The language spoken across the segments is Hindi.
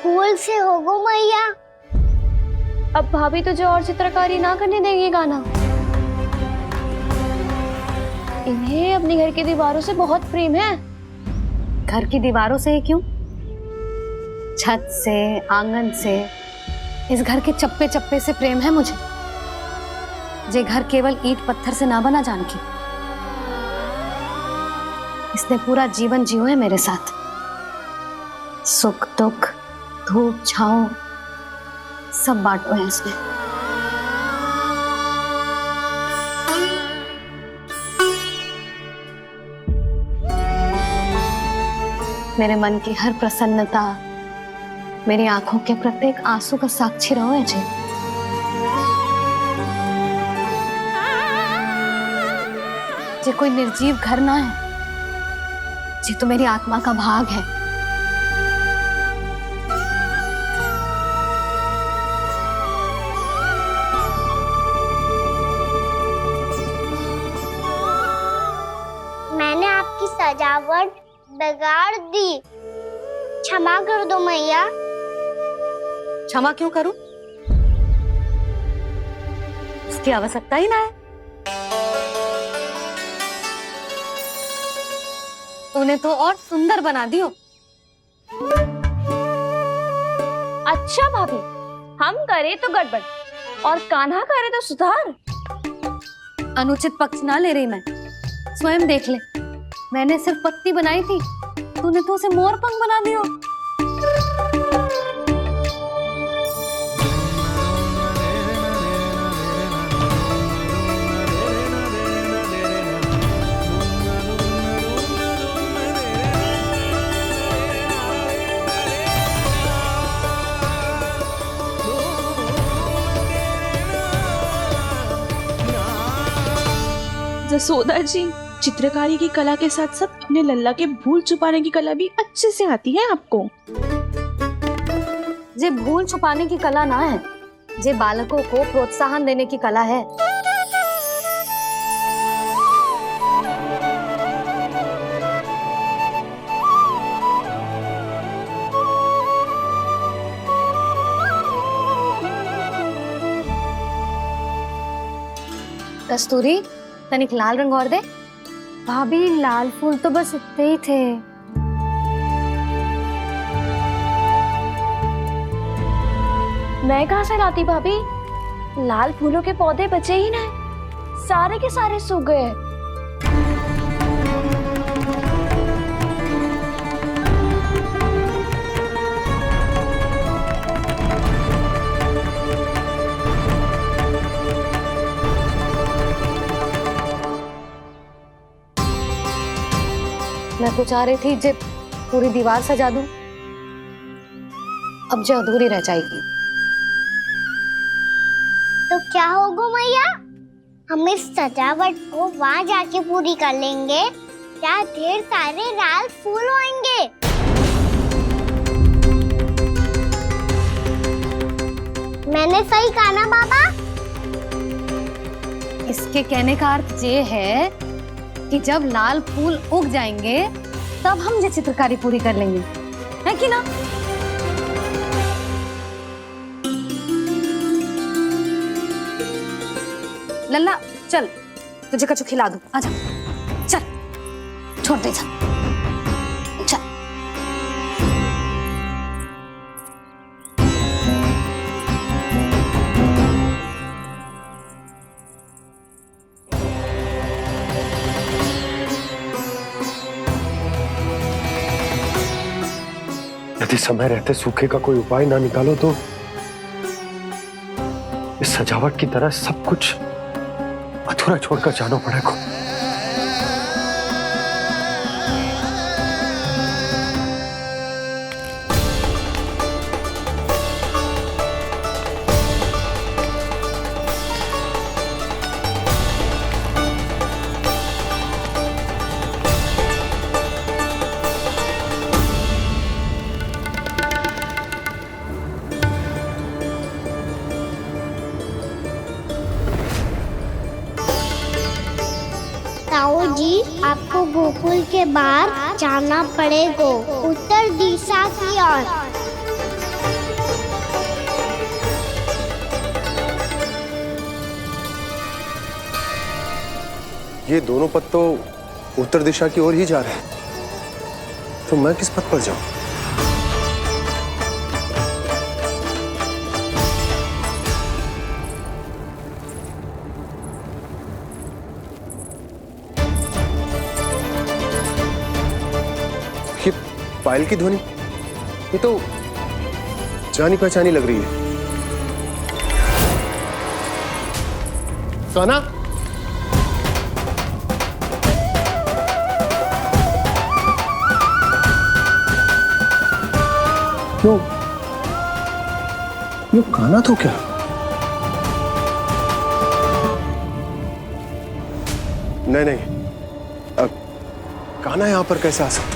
फूल से होगो मैया। अब भाभी तुझे और चित्रकारी ना करने देंगी गाना। इन्हें अपने घर की दीवारों से बहुत प्रेम है। घर की दीवारों से क्यों, छत से, आंगन से, इस घर के चप्पे चप्पे से प्रेम है मुझे। ये घर केवल ईंट पत्थर से ना बना जानकी, इसने पूरा जीवन जियो है मेरे साथ। सुख दुख, धूप छांव सब बांटो है इसने। मेरे मन की हर प्रसन्नता, मेरी आंखों के प्रत्येक आंसू का साक्षी रहो है जी। ये कोई निर्जीव घर ना है, ये तो मेरी आत्मा का भाग है। मैंने आपकी सजावट बिगाड़ दी, क्षमा कर दो मैया। क्षमा क्यों करूं? उसकी आवश्यकता ही ना है। तूने तो और सुंदर बना दियो। अच्छा भाभी, हम करे तो गड़बड़ और कान्हा करे तो सुधार। अनुचित पक्ष ना ले रही मैं, स्वयं देख ले। मैंने सिर्फ पत्ती बनाई थी, तूने तो उसे मोर पंख बना दियो। जसोदा जी, चित्रकारी की कला के साथ साथ अपने लल्ला के भूल छुपाने की कला भी अच्छे से आती है आपको। ये भूल छुपाने की कला ना है, ये बालकों को प्रोत्साहन देने की कला है। कस्तूरी, तनिक लाल रंग और दे। भाभी लाल फूल तो बस इतने ही थे। मैं कहाँ से लाती भाभी, लाल फूलों के पौधे बचे ही नहीं, सारे के सारे सूख गए। मैं तो चाह रही थी जे पूरी दीवार सजा दूं, अब जो अधूरी रह जाएगी। तो क्या होगा मैया, हम इस सजावट को वहां जाके पूरी कर लेंगे, क्या ढेर सारे लाल फूल होंगे। मैंने सही कहा ना बाबा? इसके कहने का अर्थ ये है कि जब लाल फूल उग जाएंगे तब हम ये चित्रकारी पूरी कर लेंगे, है कि ना? लल्ला चल, तुझे कछु खिला दूं, आजा, चल, छोड़ दे, चल, चल। यदि समय रहते सूखे का कोई उपाय ना निकालो तो इस सजावट की तरह सब कुछ अधूरा छोड़कर जाना पड़ेगा। ताऊ जी, आपको गोकुल के बाहर जाना पड़ेगा, उत्तर दिशा की ओर। ये दोनों पथ तो उत्तर दिशा की ओर ही जा रहे हैं, तो मैं किस पथ पर जाऊं? ये पायल की ध्वनि, ये तो जानी पहचानी लग रही है। कान्हा, यो कान्हा तो क्या? नहीं, कान्हा यहां पर कैसे आ सकता?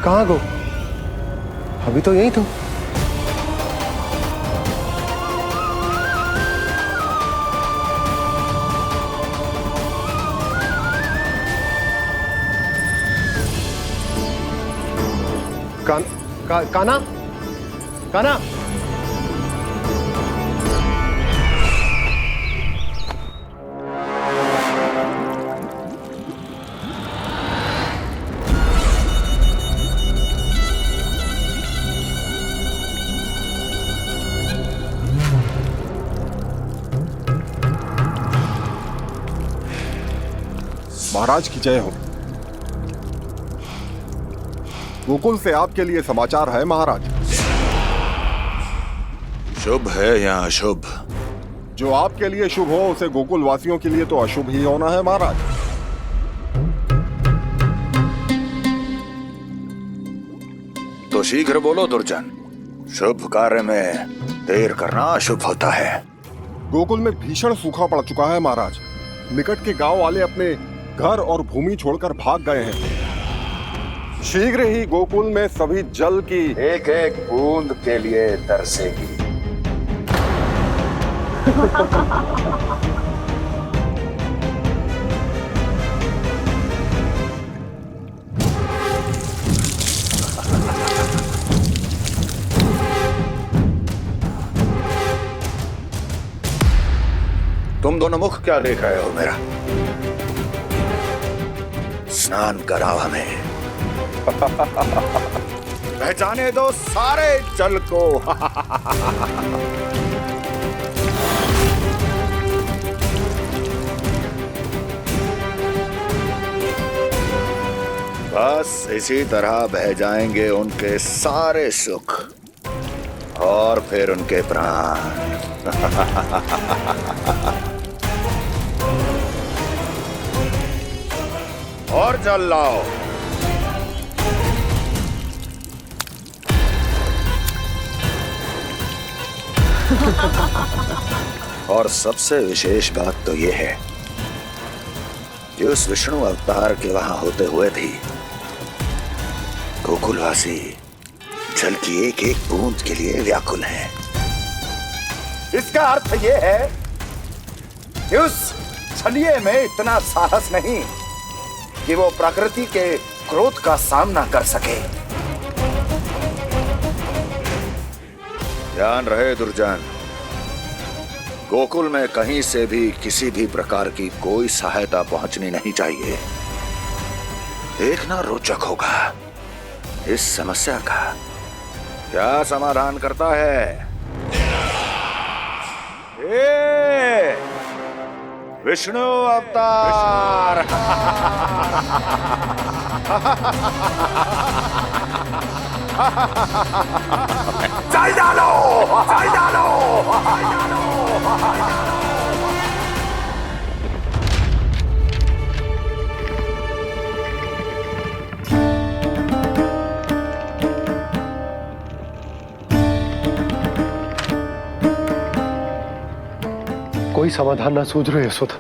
कहाँ गो? अभी तो यही तो। कान्हा, कान्हा, महाराज की जय हो। गोकुल से आपके लिए समाचार है महाराज। शुभ है या अशुभ? जो आपके लिए शुभ हो उसे गोकुल वासियों के लिए तो अशुभ ही होना है महाराज। तो शीघ्र बोलो दुर्जन, शुभ कार्य में देर करना अशुभ होता है। गोकुल में भीषण सूखा पड़ चुका है महाराज। निकट के गांव वाले अपने घर और भूमि छोड़कर भाग गए हैं। शीघ्र ही गोकुल में सभी जल की एक एक बूंद के लिए तरसेगी। तुम दोनों मुख क्या देख रहे हो मेरा? स्नान कराओ हमें। पहचाने दो सारे जल को। बस इसी तरह बह जाएंगे उनके सारे सुख और फिर उनके प्राण। और जल लाओ। और सबसे विशेष बात तो यह है कि उस विष्णु अवतार के वहां होते हुए भी गोकुलवासी जल की एक एक बूंद के लिए व्याकुल हैं। इसका अर्थ यह है कि उस छलिए में इतना साहस नहीं कि वो प्रकृति के क्रोध का सामना कर सके। ध्यान रहे दुर्जन, गोकुल में कहीं से भी किसी भी प्रकार की कोई सहायता पहुंचनी नहीं चाहिए। देखना रोचक होगा इस समस्या का क्या समाधान करता है। विष्णु अवतार। चल डालो, चल डालो, चल डालो। कोई समाधान ना सूझ रहे यशोदा।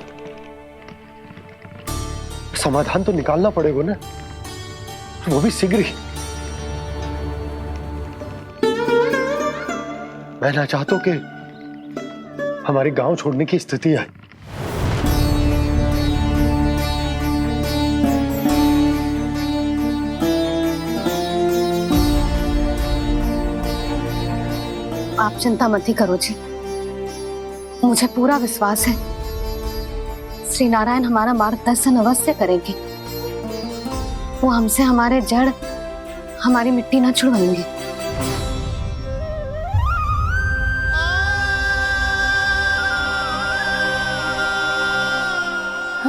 समाधान तो निकालना पड़ेगा ना, वो भी शीघ्र ही। मैं ना चाहता कि हमारे गांव छोड़ने की स्थिति आए। आप चिंता मत ही करो जी, मुझे पूरा विश्वास है श्री नारायण हमारा मार्गदर्शन अवश्य करेंगे। वो हमसे हमारे जड़, हमारी मिट्टी ना छुड़वाएंगे।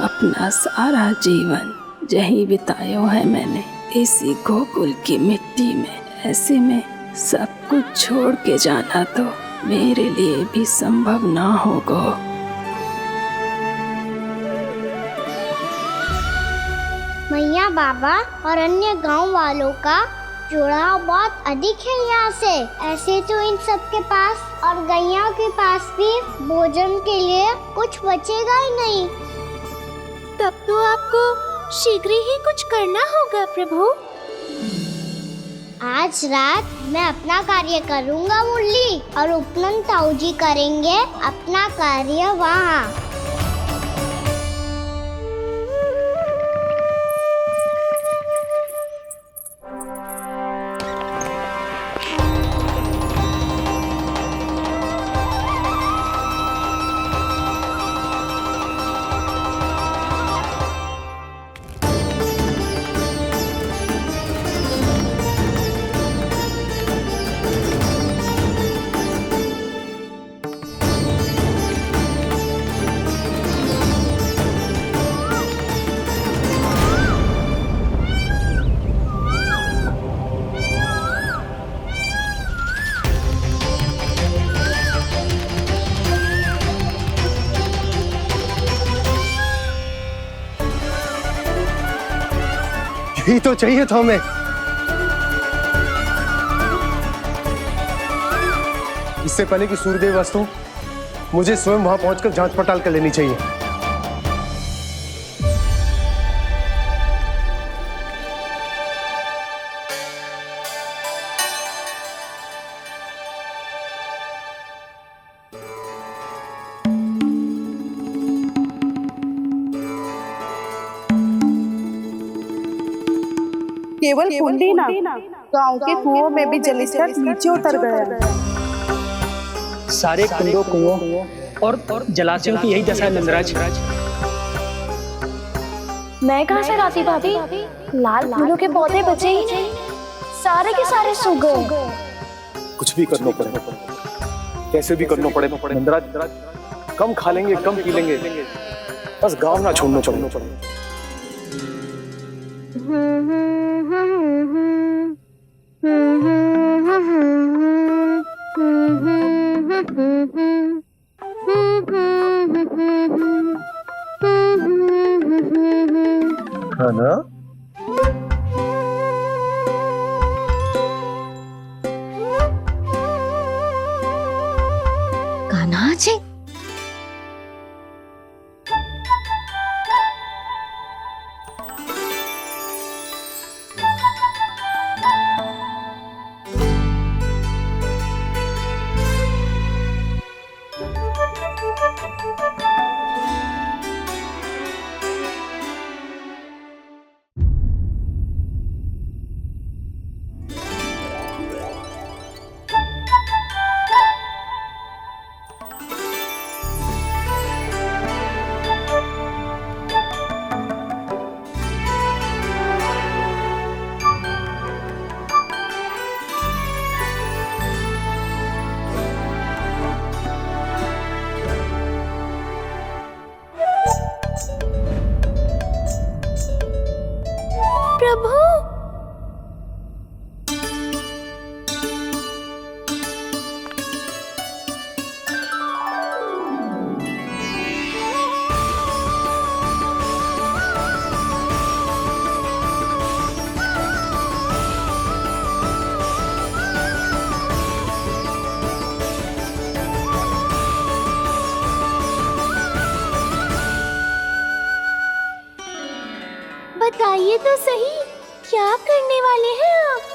अपना सारा जीवन यही बितायो है मैंने, इसी गोकुल की मिट्टी में। ऐसे में सब कुछ छोड़ के जाना तो मेरे लिए भी संभव ना होगा। मैया बाबा और अन्य गांव वालों का जुड़ाव बहुत अधिक है यहाँ से। ऐसे तो इन सब के पास और गैया के पास भी भोजन के लिए कुछ बचेगा ही नहीं। तब तो आपको शीघ्र ही कुछ करना होगा प्रभु। आज रात मैं अपना कार्य करूँगा मुरली, और उपनंद ताऊ जी करेंगे अपना कार्य वहाँ। यही तो चाहिए था हमें। इससे पहले कि सूर्यदेव वस्तु, मुझे स्वयं वहां पहुंचकर जांच पड़ताल कर लेनी चाहिए। केवल कुंडी ना, गांव के कुओं में भी जलस्तर नीचे उतर गया। सारे कुंडों, कुओं और जलाशयों की यही दशा है नंदराज। मैं कहाँ से लाती भाभी? लाल फूलों के पौधे बचे ही नहीं, सारे के सारे सूख गए। कुछ भी करना पड़े, कैसे भी करना पड़े नंदराज। कम खा लेंगे, कम पी लेंगे, बस गांव ना छोड़ना चाहिए। ना कान्हा जी, बताइए तो सही, क्या करने वाले हैं आप?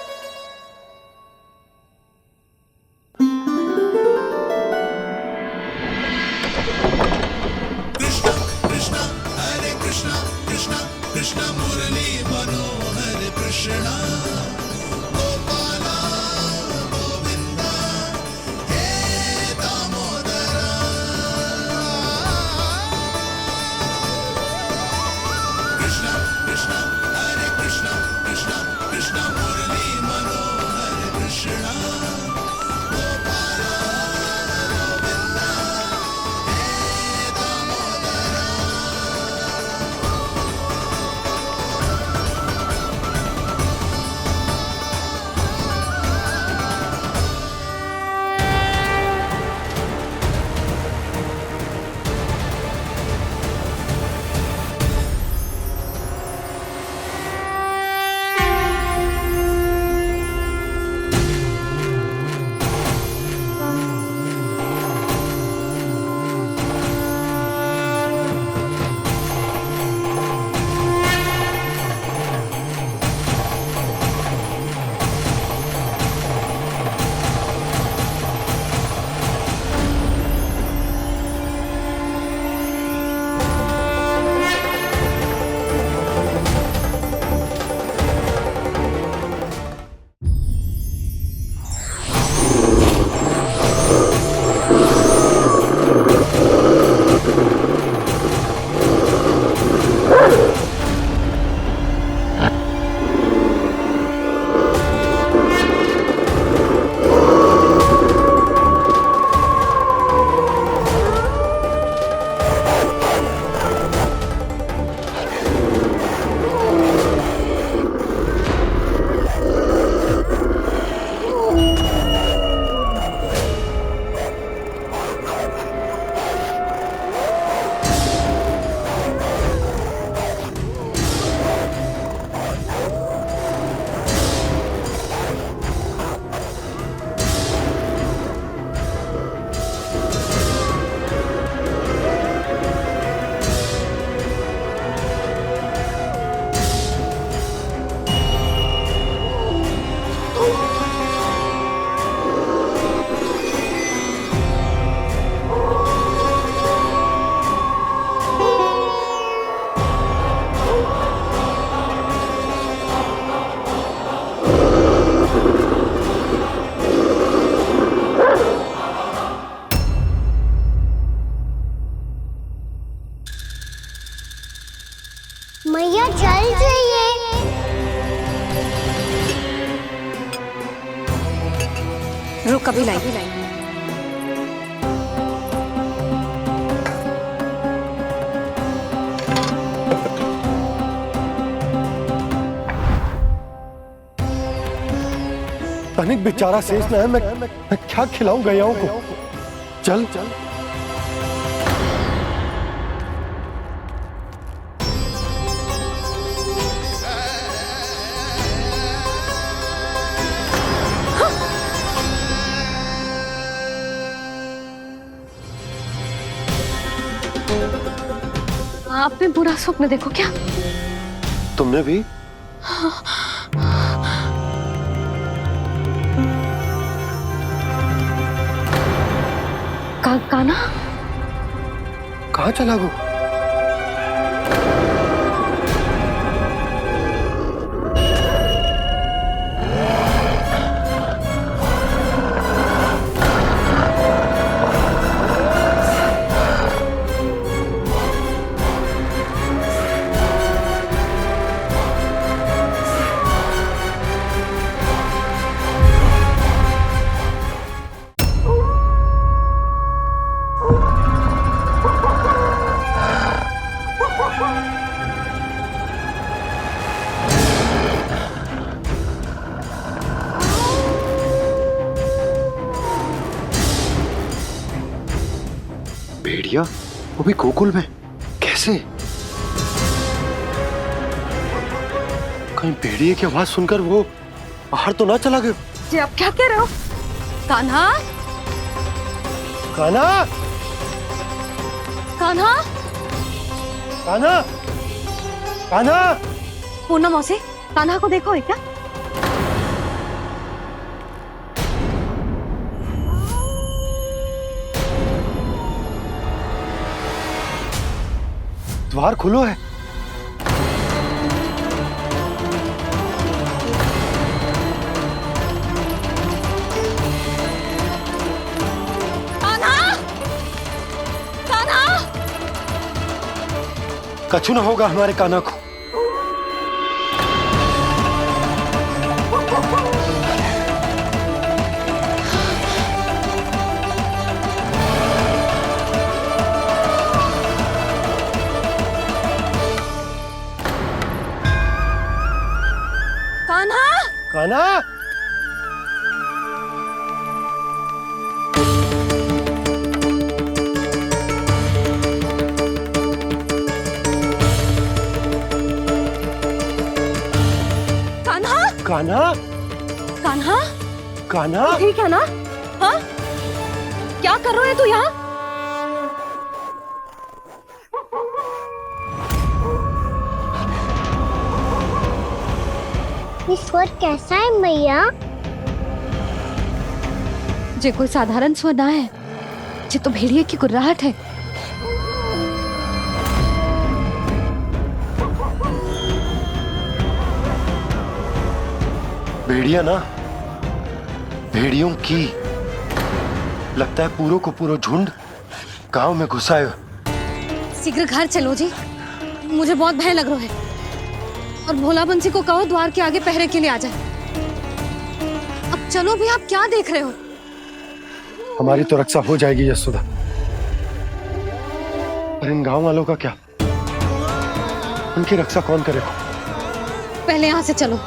मैया जल जाइए। रुक अभी लाई। तनिक बेचारा शेष न है, मैं क्या खिलाऊं गैयाओं को। चल चल आपने बुरा स्वप्न देखो क्या? तुमने भी? काना कहाँ चला वो? भेड़िया वो भी गोकुल में कैसे? कहीं भेड़िए की आवाज सुनकर वो बाहर तो ना चला गया? जी आप क्या कह रहे हो? कान्हा, कान्हा, कान्हा, कान्हा, कान्हा, पूनम मौसी, कान्हा को देखो है क्या? द्वार खुलो है। कछु ना होगा हमारे कान्हा को। कान्हा, कान्हा, कान्हा, कान्हा, कान्हा, ठीक है ना? हाँ, क्या कर रहे हो तू यहाँ? ये स्वर कैसा है मैया? जे कोई साधारण स्वर ना है, जे तो भेड़िए की गुर्राहट है। भेड़िया ना, भेड़ियों की। लगता है पूरो को पूरो झुंड गांव में घुसा है। शीघ्र घर चलो जी, मुझे बहुत भय लग रहा है। और भोला बंसी को कहो द्वार के आगे पहरे के लिए आ जाए। अब चलो भी, आप क्या देख रहे हो? हमारी तो रक्षा हो जाएगी यशोदा, पर इन गांव वालों का क्या? उनकी रक्षा कौन करेगा? पहले यहाँ से चलो।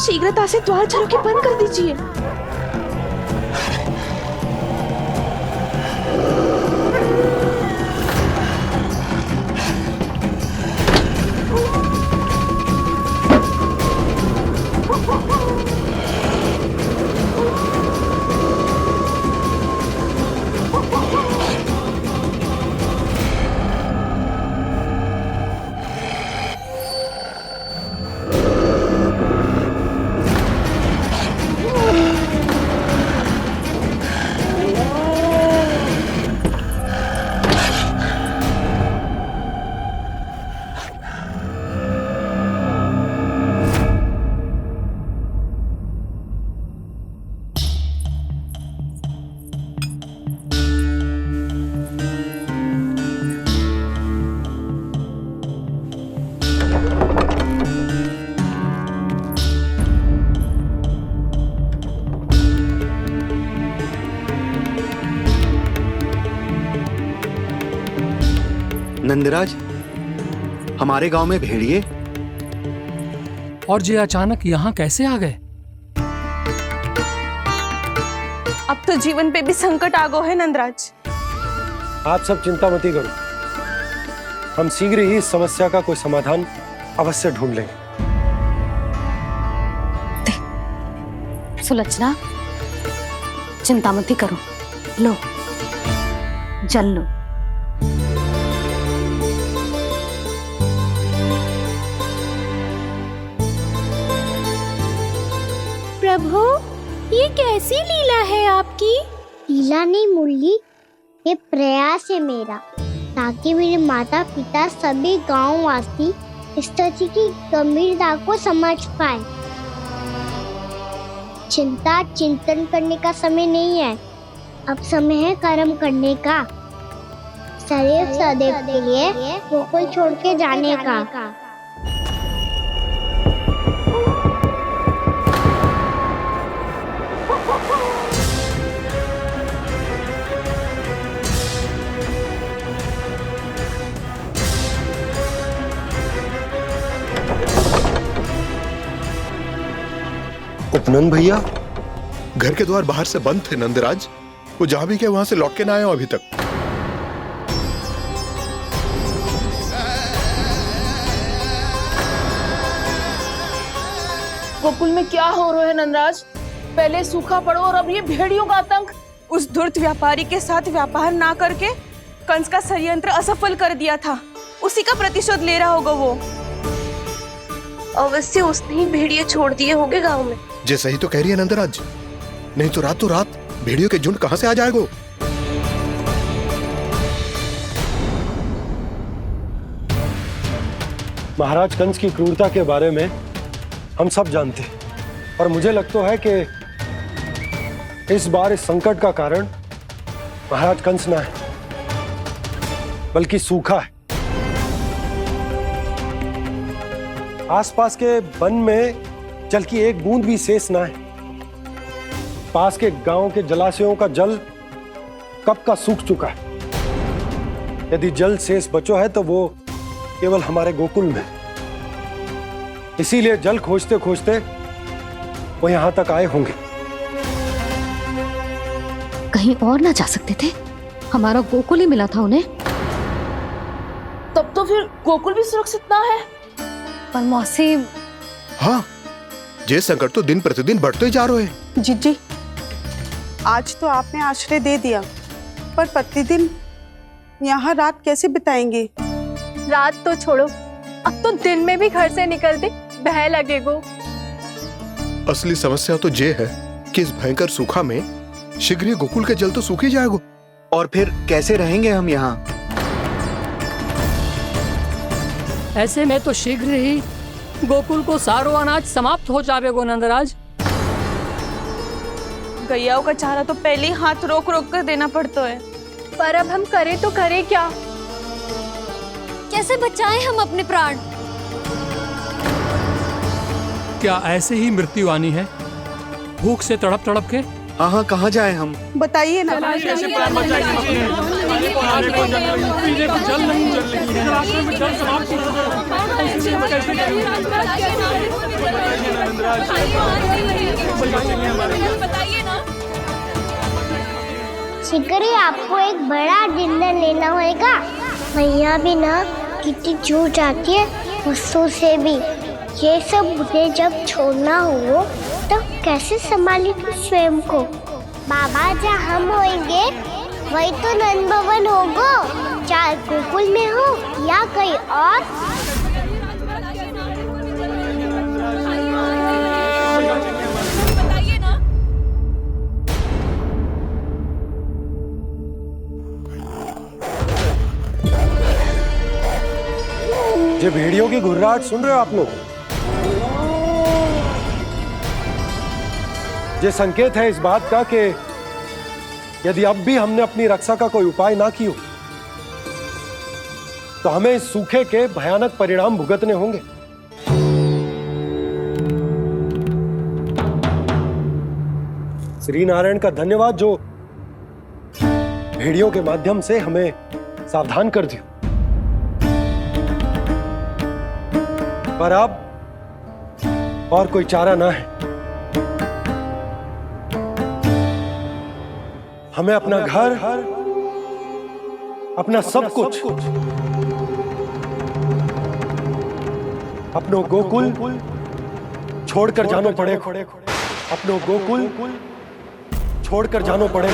शीघ्रता से द्वार चारों के बंद कर दीजिए। नंदराज, हमारे गांव में भेड़िए और ये अचानक यहाँ कैसे आ गए? अब तो जीवन पे भी संकट आ गो है नंदराज। आप सब चिंता मत करो, हम शीघ्र ही इस समस्या का कोई समाधान अवश्य ढूंढ लेंगे। सुलक्षणा, चिंता मत करो, लो जल लो। प्रभु, ये कैसी लीला है आपकी? लीला नहीं मुरली, ये प्रयास है मेरा, ताकि मेरे माता पिता सभी गांव वासी स्थिति की गंभीरता को समझ पाए। चिंता चिंतन करने का समय नहीं है, अब समय है कर्म करने का, सदैव सदैव के लिए गोकुल छोड़ के जाने का। उपनंद भैया, घर के द्वार बाहर से बंद थे नंदराज, वो जहां भी गए वहां से लौट के ना आए हो अभी तक। गोकुल में क्या हो रहा है नंदराज? पहले सूखा पड़ो और अब ये भेड़ियों का आतंक। उस धूर्त व्यापारी के साथ व्यापार ना करके कंस का षड्यंत्र असफल कर दिया था, उसी का प्रतिशोध ले रहा होगा वो। अवश्य उसने ही भेड़िए छोड़ दिए होंगे गांव में। जे सही तो कह रही है नंदराज, नहीं तो रात भेड़ियों के झुंड कहां से आ जाएगा। महाराज कंस की क्रूरता के बारे में हम सब जानते हैं, और मुझे लगता है कि इस बार इस संकट का कारण महाराज कंस ना है, बल्कि सूखा है। आसपास के वन में जल की एक बूंद भी शेष ना है। पास के गांव के जलाशयों का जल कब का सूख चुका है। यदि जल शेष बचो है तो वो केवल हमारे गोकुल में। इसीलिए जल खोजते खोजते वो यहां तक आए होंगे। कहीं और ना जा सकते थे? हमारा गोकुल ही मिला था उन्हें। तब तो फिर गोकुल भी सुरक्षित ना है। पर मौसी, हाँ, ये संकट तो दिन प्रतिदिन बढ़ते ही जा रहे हैं। जीजी, आज तो आपने आश्रय दे दिया, पर प्रतिदिन यहाँ रात कैसे बिताएंगे? रात तो छोड़ो, अब तो दिन में भी घर से निकलते भय लगेगो। असली समस्या तो ये है कि इस भयंकर सूखा में शीघ्र ही गोकुल के जल तो सूख ही जाएगा। और फिर कैसे रहेंगे हम यहाँ? ऐसे में तो शीघ्र ही गोकुल को सारो अनाज समाप्त हो जाएगा नंदराज। गैयाओं का चारा तो पहले ही हाथ रोक रोक कर देना पड़ता है। पर अब हम करें तो करें क्या? कैसे बचाएं हम अपने प्राण? क्या ऐसे ही मृत्यु आनी है, भूख से तड़प तड़प के? हाँ, कहाँ जाए हम? बताइए ना। शीघ्र ही आपको एक बड़ा निर्णय लेना होगा। मैया भी ना कितनी जूझ जाती है गुस्सों से भी। ये सब मुझे जब छोड़ना हो तो कैसे संभालेंगे स्वयं को? बाबा जहाँ हम होंगे वही तो नंद भवन होगा, चाहे गोकुल में हो या कहीं और। ये भेड़ियों की घुर्राहट सुन रहे हो आप लोग? ये संकेत है इस बात का कि यदि अब भी हमने अपनी रक्षा का कोई उपाय ना किया तो हमें इस सूखे के भयानक परिणाम भुगतने होंगे। श्री नारायण का धन्यवाद जो भेड़ियों के माध्यम से हमें सावधान कर दिया। पर अब और कोई चारा ना है। हमें अपना घर, अपना सब कुछ, अपनो गोकुल छोड़कर जानो पड़े। अपनो गोकुल छोड़कर जानो पड़े।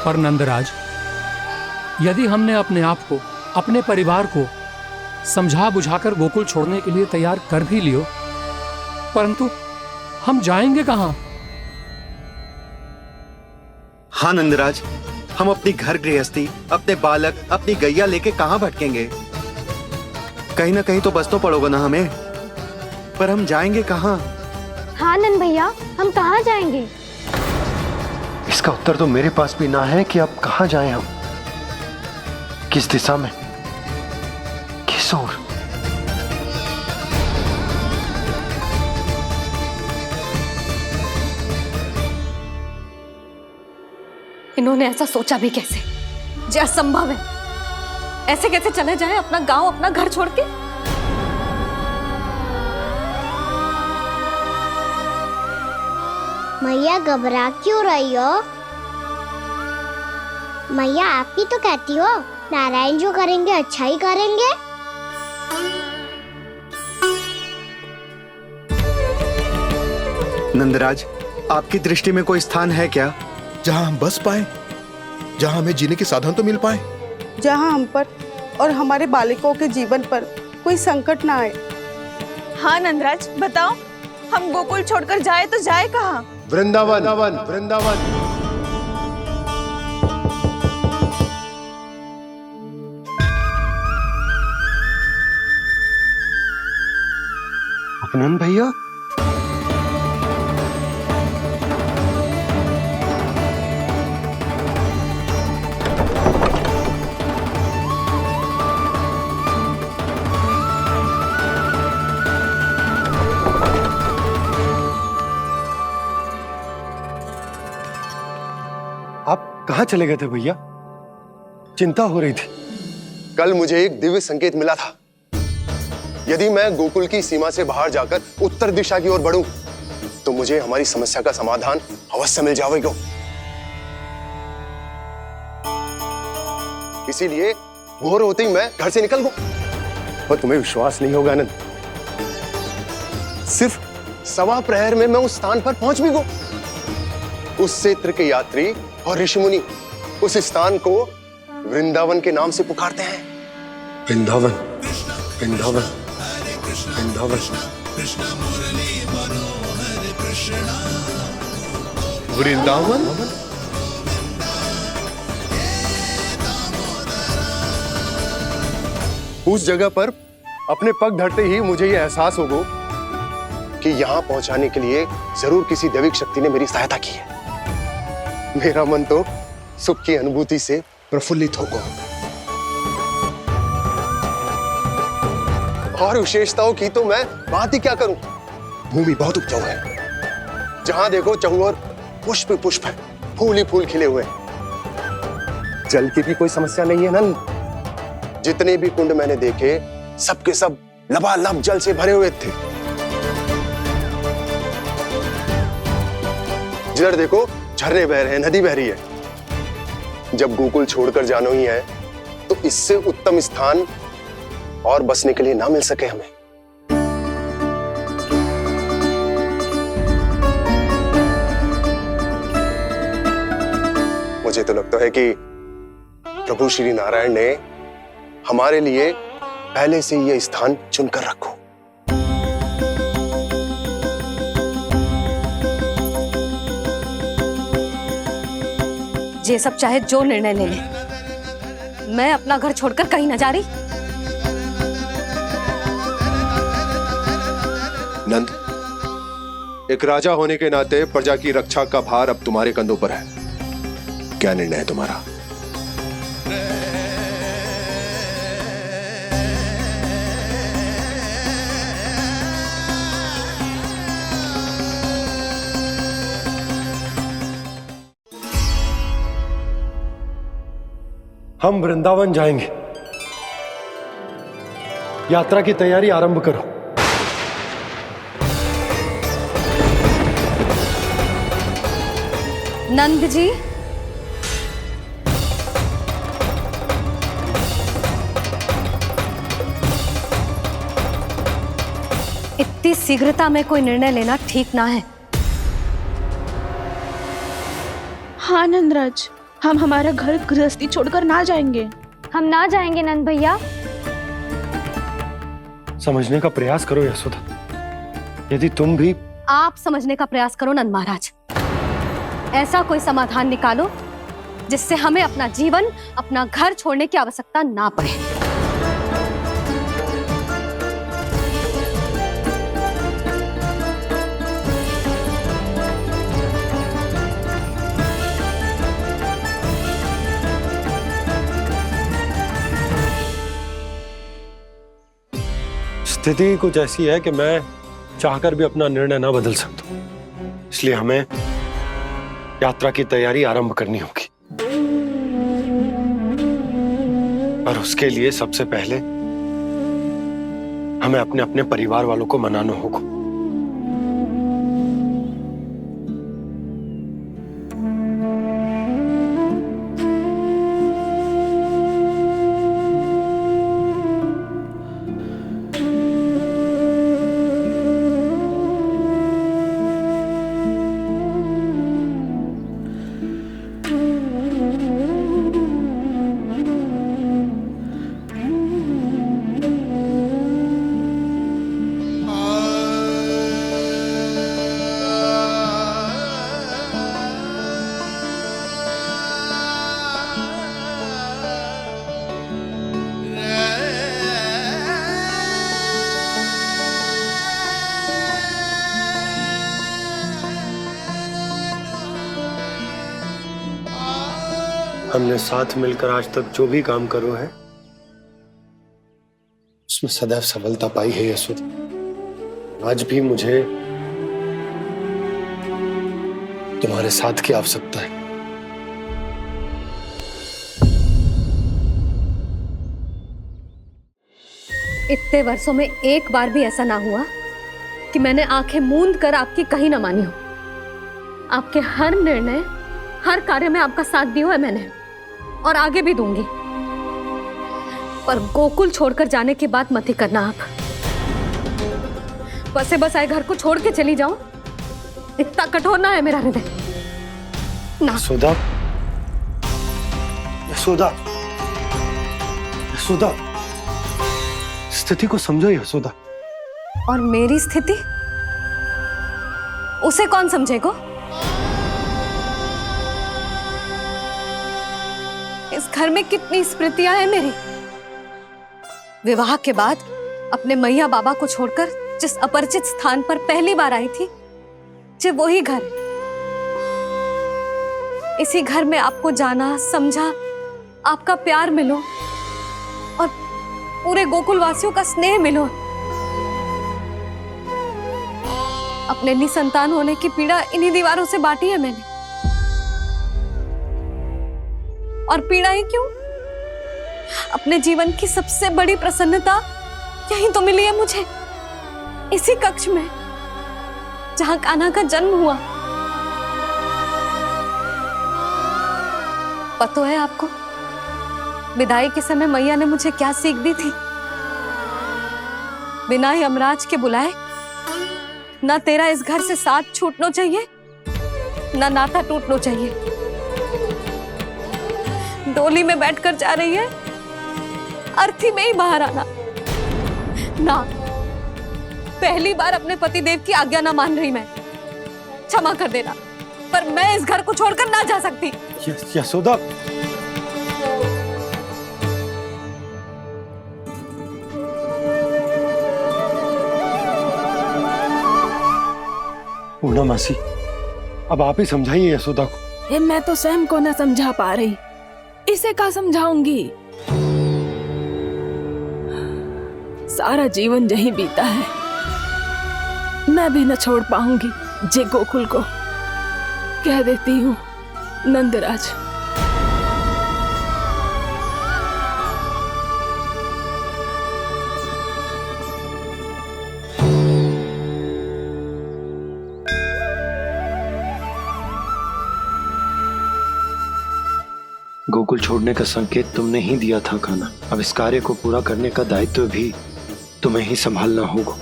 पर नंदराज, यदि हमने अपने आप को, अपने परिवार को समझा बुझाकर गोकुल छोड़ने के लिए तैयार कर भी लियो, परंतु हम जाएंगे कहां? हाँ नंदराज, हम अपनी घर गृहस्थी, अपने बालक, अपनी गैया लेके कहां भटकेंगे? कहीं ना कहीं तो बसना पड़ोगा ना हमें, पर हम जाएंगे कहां? हाँ नंद भैया, हम कहाँ जाएंगे? इसका उत्तर तो मेरे पास भी ना है कि अब कहां जाएं हम, किस दिशा में, किस ओर। इन्होंने ऐसा सोचा भी कैसे? जो असंभव है। ऐसे कैसे चले जाएं अपना गांव, अपना घर छोड़ के? मैया घबरा क्यों रही हो? मैया आप ही तो कहती हो नारायण जो करेंगे अच्छा ही करेंगे। नंदराज, आपकी दृष्टि में कोई स्थान है क्या जहां हम बस पाए, जहां हमें जीने के साधन तो मिल पाए, जहाँ हम पर और हमारे बालकों के जीवन पर कोई संकट ना आए? हाँ नंदराज, बताओ, हम गोकुल छोड़कर जाए तो जाए कहाँ? वृंदावन, वृंदावन। अपनन भैया, आप कहाँ चले गए थे भैया? चिंता हो रही थी। कल मुझे एक दिव्य संकेत मिला था। यदि मैं गोकुल की सीमा से बाहर जाकर उत्तर दिशा की ओर बढ़ूं, तो मुझे हमारी समस्या का समाधान अवश्य मिल जाएगा। इसीलिए भोर होते ही मैं घर से निकल गया। और तुम्हें विश्वास नहीं होगा आनंद, सिर्फ सवा प्रहर में मैं उस स्थान पर पहुंच भी गया। उस क्षेत्र के यात्री और ऋषि मुनि उस स्थान को वृंदावन के नाम से पुकारते हैं। वृंदावन, वृंदावन, वृंदावन। वृंदावन। उस जगह पर अपने पग धरते ही मुझे यह एहसास होगा कि यहां पहुंचाने के लिए जरूर किसी दैविक शक्ति ने मेरी सहायता की है। मेरा मन तो सुख की अनुभूति से प्रफुल्लित होगा। और विशेषताओं की तो मैं बात ही क्या करूं। भूमि बहुत उपजाऊ है, जहां देखो चहुओर पुष्प पुष्प है, फूल ही फूल खिले हुए हैं। जल की भी कोई समस्या नहीं है नंद। जितने भी कुंड मैंने देखे, सबके सब लबालब जल से भरे हुए थे। जिधर देखो झरने बह रहे हैं, नदी बह रही है। जब गोकुल छोड़कर जाना ही है, तो इससे उत्तम स्थान और बसने के लिए ना मिल सके हमें। मुझे तो लगता है कि प्रभु श्री नारायण ने हमारे लिए पहले से यह स्थान चुनकर रखो। ये सब चाहे जो निर्णय ले ले, मैं अपना घर छोड़कर कहीं न जा रही। नंद, एक राजा होने के नाते प्रजा की रक्षा का भार अब तुम्हारे कंधों पर है। क्या निर्णय है तुम्हारा? हम वृंदावन जाएंगे। यात्रा की तैयारी आरंभ करो। नंद जी, इतनी शीघ्रता में कोई निर्णय लेना ठीक ना है। हाँ नंदराज, हम हमारा घर गृहस्थी छोड़कर ना जाएंगे। हम ना जाएंगे नंद भैया। समझने का प्रयास करो यशोदा। यदि तुम भी आप समझने का प्रयास करो नंद महाराज। ऐसा कोई समाधान निकालो जिससे हमें अपना जीवन, अपना घर छोड़ने की आवश्यकता ना पड़े। स्थिति कुछ ऐसी है कि मैं चाहकर भी अपना निर्णय ना बदल सकता हूं, इसलिए हमें यात्रा की तैयारी आरंभ करनी होगी। और उसके लिए सबसे पहले हमें अपने अपने परिवार वालों को मनाना होगा। हमने साथ मिलकर आज तक जो भी काम करो है उसमें सदैव सफलता पाई है यशोदा। आज भी मुझे तुम्हारे साथ की आवश्यकता है। इतने वर्षों में एक बार भी ऐसा ना हुआ कि मैंने आंखें मूंद कर आपकी कहीं ना मानी हो। आपके हर निर्णय, हर कार्य में आपका साथ दिया है मैंने, और आगे भी दूंगी। पर गोकुल छोड़कर जाने की बात मत ही करना आप। बसे बसाए घर को छोड़ के चली जाऊं, इतना कठोर ना है मेरा हृदय ना। यशोदा, यशोदा, यशोदा, स्थिति को समझो यशोदा। और मेरी स्थिति उसे कौन समझेगा? इस घर में कितनी स्मृतियां हैं मेरी। विवाह के बाद अपने मैया बाबा को छोड़कर जिस अपरिचित स्थान पर पहली बार आई थी, जो वही घर। इसी घर में आपको जाना, समझा, आपका प्यार मिलो और पूरे गोकुल वासियों का स्नेह मिलो। अपने निसंतान होने की पीड़ा इन्हीं दीवारों से बांटी है मैंने। और पीड़ा ही क्यों? अपने जीवन की सबसे बड़ी प्रसन्नता यही तो मिली है मुझे, इसी कक्ष में जहां कान्हा का जन्म हुआ। पता है आपको विदाई के समय मैया ने मुझे क्या सीख दी थी? बिना ही यमराज के बुलाए ना तेरा इस घर से साथ छूटना चाहिए, ना नाता टूटना चाहिए। डोली में बैठकर जा रही है, अर्थी में ही बाहर आना ना। पहली बार अपने पतिदेव की आज्ञा ना मान रही मैं, क्षमा कर देना, पर मैं इस घर को छोड़कर ना जा सकती। यशोदा, पूर्णा मासी, अब आप ही समझाइए यशोदा को। ये मैं तो स्वयं को न समझा पा रही, इसे क्या समझाऊंगी? सारा जीवन यही बीता है, मैं भी न छोड़ पाऊंगी जे गोकुल को। कह देती हूँ नंदराज। गोकुल छोड़ने का संकेत तुमने ही दिया था कान्हा। अब इस कार्य को पूरा करने का दायित्व भी तुम्हें ही संभालना होगा।